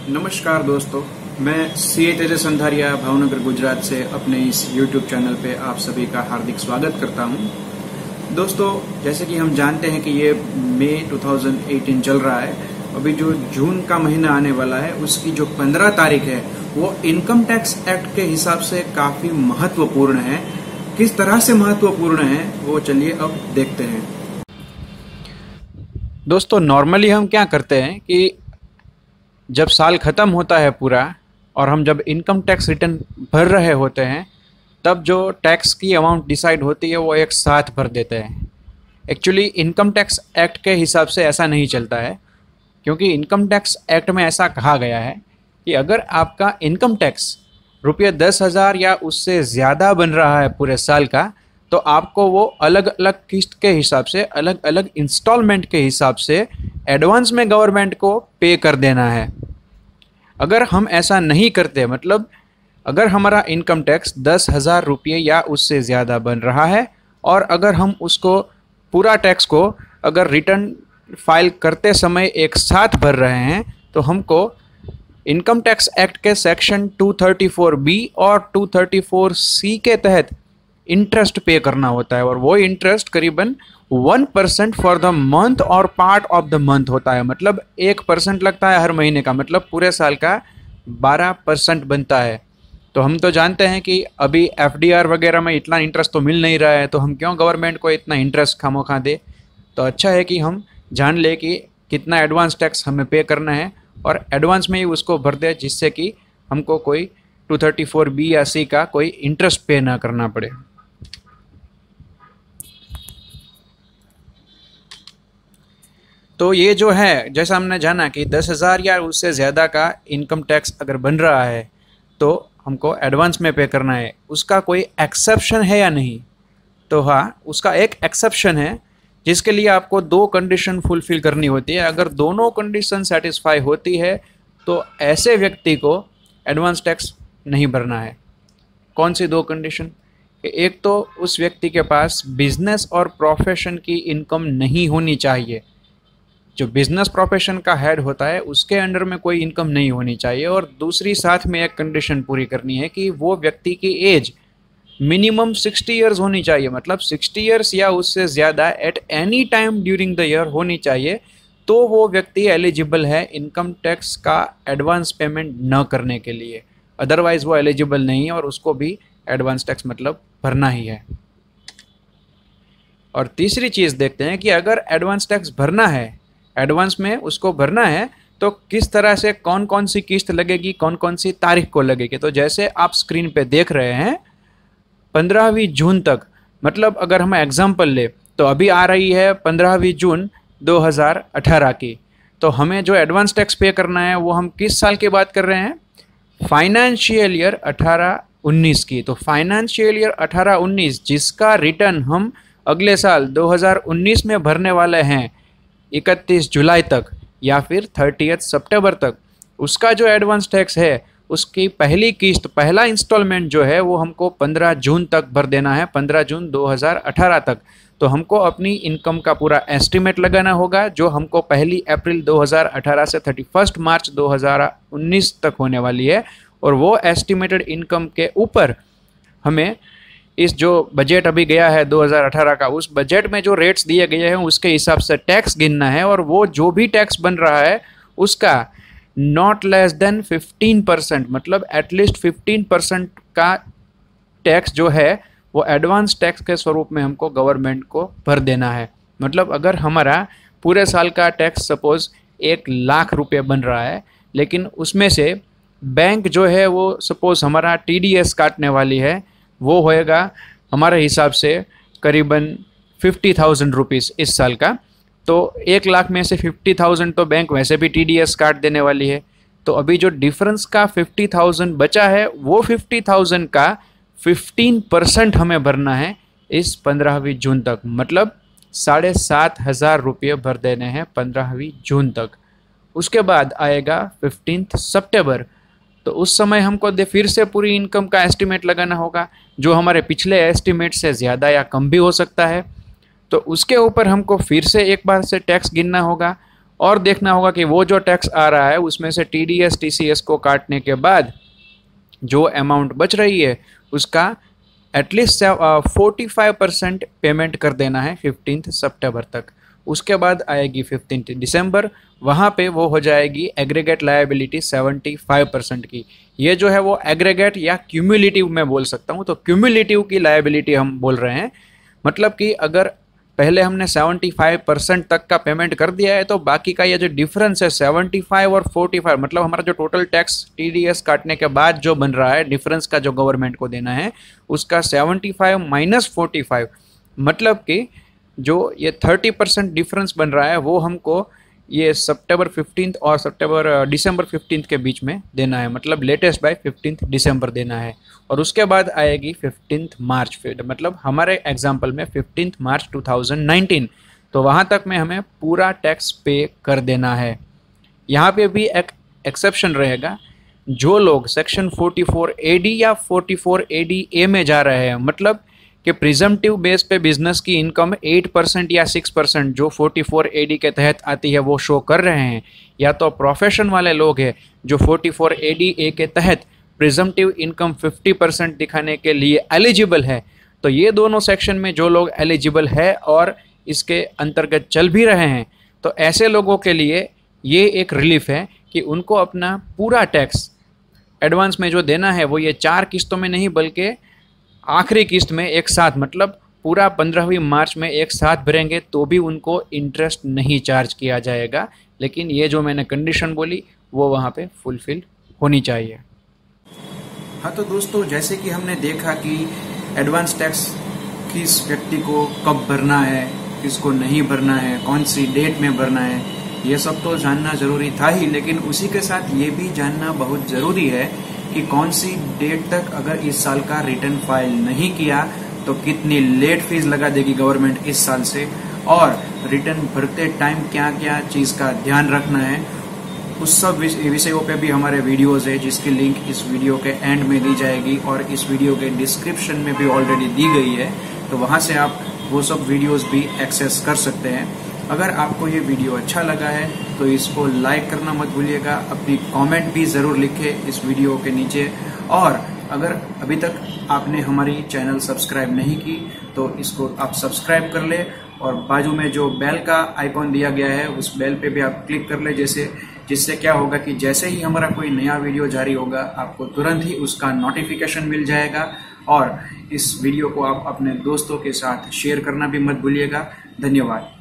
नमस्कार दोस्तों, मैं सीए तेजस अंधारिया भावनगर गुजरात से अपने इस YouTube चैनल पे आप सभी का हार्दिक स्वागत करता हूं। दोस्तों, जैसे कि हम जानते हैं कि ये मई 2018 चल रहा है। अभी जो जून का महीना आने वाला है उसकी जो 15 तारीख है वो इनकम टैक्स एक्ट के हिसाब से काफी महत्वपूर्ण है। किस तरह से महत्वपूर्ण है वो चलिए अब देखते हैं। दोस्तों, नॉर्मली हम क्या करते हैं कि जब साल ख़त्म होता है पूरा और हम जब इनकम टैक्स रिटर्न भर रहे होते हैं तब जो टैक्स की अमाउंट डिसाइड होती है वो एक साथ भर देते हैं। एक्चुअली इनकम टैक्स एक्ट के हिसाब से ऐसा नहीं चलता है, क्योंकि इनकम टैक्स एक्ट में ऐसा कहा गया है कि अगर आपका इनकम टैक्स रुपये 10,000 या उससे ज़्यादा बन रहा है पूरे साल का, तो आपको वो अलग अलग किस्त के हिसाब से, अलग अलग इंस्टॉलमेंट के हिसाब से एडवांस में गवर्नमेंट को पे कर देना है। अगर हम ऐसा नहीं करते, मतलब अगर हमारा इनकम टैक्स 10,000 रुपये या उससे ज़्यादा बन रहा है और अगर हम उसको पूरा टैक्स को अगर रिटर्न फाइल करते समय एक साथ भर रहे हैं, तो हमको इनकम टैक्स एक्ट के सेक्शन 234B और 234C के तहत इंटरेस्ट पे करना होता है। और वो इंटरेस्ट करीबन 1% फॉर द मंथ और पार्ट ऑफ द मंथ होता है। मतलब 1% लगता है हर महीने का, मतलब पूरे साल का 12% बनता है। तो हम तो जानते हैं कि अभी FDR वगैरह में इतना इंटरेस्ट तो मिल नहीं रहा है, तो हम क्यों गवर्नमेंट को इतना इंटरेस्ट खामोखा दे। तो अच्छा है कि हम जान ले कि कितना एडवांस टैक्स हमें पे करना है और एडवांस में ही उसको भर दे, जिससे कि हमको कोई 234B या C का कोई इंटरेस्ट पे ना करना पड़े। तो ये जो है, जैसा हमने जाना कि 10,000 या उससे ज़्यादा का इनकम टैक्स अगर बन रहा है तो हमको एडवांस में पे करना है। उसका कोई एक्सेप्शन है या नहीं? तो हाँ, उसका एक एक्सेप्शन है, जिसके लिए आपको 2 कंडीशन फुलफिल करनी होती है। अगर दोनों कंडीशन सेटिस्फाई होती है तो ऐसे व्यक्ति को एडवांस टैक्स नहीं भरना है। कौन सी 2 कंडीशन? एक तो उस व्यक्ति के पास बिजनेस और प्रोफेशन की इनकम नहीं होनी चाहिए। जो बिजनेस प्रोफेशन का हेड होता है उसके अंडर में कोई इनकम नहीं होनी चाहिए। और दूसरी साथ में एक कंडीशन पूरी करनी है कि वो व्यक्ति की एज मिनिमम 60 ईयर्स होनी चाहिए। मतलब 60 ईयर्स या उससे ज़्यादा at any time during the year होनी चाहिए, तो वो व्यक्ति एलिजिबल है इनकम टैक्स का एडवांस पेमेंट न करने के लिए। अदरवाइज़ वो एलिजिबल नहीं है और उसको भी एडवांस टैक्स मतलब भरना ही है। और तीसरी चीज़ देखते हैं कि अगर एडवांस टैक्स भरना है, एडवांस में उसको भरना है, तो किस तरह से कौन कौन सी किस्त लगेगी, कौन कौन सी तारीख को लगेगी। तो जैसे आप स्क्रीन पे देख रहे हैं 15वीं जून तक, मतलब अगर हम एग्जाम्पल ले तो अभी आ रही है 15वीं जून 2018 की। तो हमें जो एडवांस टैक्स पे करना है वो हम किस साल की बात कर रहे हैं? फाइनेंशियल ईयर 18-19 की। तो फाइनेंशियल ईयर 18-19 जिसका रिटर्न हम अगले साल 2019 में भरने वाले हैं 31 जुलाई तक या फिर 30 सितंबर तक, उसका जो एडवांस टैक्स है उसकी पहली किस्त, पहला इंस्टॉलमेंट जो है वो हमको 15 जून तक भर देना है, 15 जून 2018 तक। तो हमको अपनी इनकम का पूरा एस्टिमेट लगाना होगा, जो हमको 1 अप्रैल 2018 से 31 मार्च 2019 तक होने वाली है। और वो एस्टिमेटेड इनकम के ऊपर हमें इस जो बजट अभी गया है 2018 का, उस बजट में जो रेट्स दिए गए हैं उसके हिसाब से टैक्स गिनना है। और वो जो भी टैक्स बन रहा है उसका नॉट लेस देन 15%, मतलब एटलीस्ट 15% का टैक्स जो है वो एडवांस टैक्स के स्वरूप में हमको गवर्नमेंट को भर देना है। मतलब अगर हमारा पूरे साल का टैक्स सपोज 1,00,000 रुपये बन रहा है, लेकिन उसमें से बैंक जो है वो सपोज हमारा TDS काटने वाली है, वो होएगा हमारे हिसाब से करीबन 50,000 रुपीज़ इस साल का। तो 1,00,000 में से 50,000 तो बैंक वैसे भी TDS काट देने वाली है। तो अभी जो डिफरेंस का 50,000 बचा है, वो 50,000 का 15% हमें भरना है इस 15वीं जून तक। मतलब 7,500 रुपये भर देने हैं 15वीं जून तक। उसके बाद आएगा 15 सितंबर। तो उस समय हमको फिर से पूरी इनकम का एस्टिमेट लगाना होगा, जो हमारे पिछले एस्टिमेट से ज़्यादा या कम भी हो सकता है। तो उसके ऊपर हमको फिर से एक बार से टैक्स गिनना होगा और देखना होगा कि वो जो टैक्स आ रहा है उसमें से TDS TCS को काटने के बाद जो अमाउंट बच रही है उसका एटलीस्ट 45% पेमेंट कर देना है 15 सितंबर तक। उसके बाद आएगी 15 दिसंबर, वहाँ पे वो हो जाएगी एग्रीगेट लायबिलिटी 75% की। ये जो है वो एग्रीगेट या क्यूमुलेटिव मैं बोल सकता हूँ, तो क्यूमुलेटिव की लायबिलिटी हम बोल रहे हैं। मतलब कि अगर पहले हमने 75% तक का पेमेंट कर दिया है तो बाकी का ये जो डिफरेंस है 75 और 45, मतलब हमारा जो टोटल टैक्स TDS काटने के बाद जो बन रहा है डिफरेंस का जो गवर्नमेंट को देना है उसका 75 माइनस 45, मतलब कि जो ये 30% डिफरेंस बन रहा है वो हमको ये सितंबर 15 और दिसंबर 15 के बीच में देना है, मतलब लेटेस्ट बाय 15 दिसंबर देना है। और उसके बाद आएगी 15 मार्च, फिर मतलब हमारे एग्जांपल में 15 मार्च 2019, तो वहाँ तक में हमें पूरा टैक्स पे कर देना है। यहाँ पे भी एक एक्सेप्शन रहेगा, जो लोग सेक्शन 44AD या 44ADA में जा रहे हैं, मतलब कि प्रिजम्पटिव बेस पे बिजनेस की इनकम 8% या 6% जो 44AD के तहत आती है वो शो कर रहे हैं, या तो प्रोफेशन वाले लोग हैं जो 44ADA के तहत प्रिजम्पटिव इनकम 50% दिखाने के लिए एलिजिबल है। तो ये दोनों सेक्शन में जो लोग एलिजिबल है और इसके अंतर्गत चल भी रहे हैं, तो ऐसे लोगों के लिए ये एक रिलीफ है कि उनको अपना पूरा टैक्स एडवांस में जो देना है वो ये 4 किस्तों में नहीं बल्कि आखिरी किस्त में एक साथ, मतलब पूरा 15वीं मार्च में एक साथ भरेंगे तो भी उनको इंटरेस्ट नहीं चार्ज किया जाएगा। लेकिन ये जो मैंने कंडीशन बोली वो वहाँ पे फुलफिल होनी चाहिए। हाँ, तो दोस्तों जैसे कि हमने देखा कि एडवांस टैक्स किस व्यक्ति को कब भरना है, किसको नहीं भरना है, कौन सी डेट में भरना है, ये सब तो जानना जरूरी था ही, लेकिन उसी के साथ ये भी जानना बहुत जरूरी है कि कौन सी डेट तक अगर इस साल का रिटर्न फाइल नहीं किया तो कितनी लेट फीस लगा देगी गवर्नमेंट इस साल से, और रिटर्न भरते टाइम क्या क्या चीज का ध्यान रखना है, उस सब विषयों पे भी हमारे वीडियोस है जिसकी लिंक इस वीडियो के एंड में दी जाएगी और इस वीडियो के डिस्क्रिप्शन में भी ऑलरेडी दी गई है, तो वहां से आप वो सब वीडियोस भी एक्सेस कर सकते हैं। अगर आपको ये वीडियो अच्छा लगा है तो इसको लाइक करना मत भूलिएगा, अपनी कमेंट भी ज़रूर लिखें इस वीडियो के नीचे, और अगर अभी तक आपने हमारी चैनल सब्सक्राइब नहीं की तो इसको आप सब्सक्राइब कर ले, और बाजू में जो बेल का आइकॉन दिया गया है उस बेल पे भी आप क्लिक कर ले, जिससे क्या होगा कि जैसे ही हमारा कोई नया वीडियो जारी होगा आपको तुरंत ही उसका नोटिफिकेशन मिल जाएगा। और इस वीडियो को आप अपने दोस्तों के साथ शेयर करना भी मत भूलिएगा। धन्यवाद।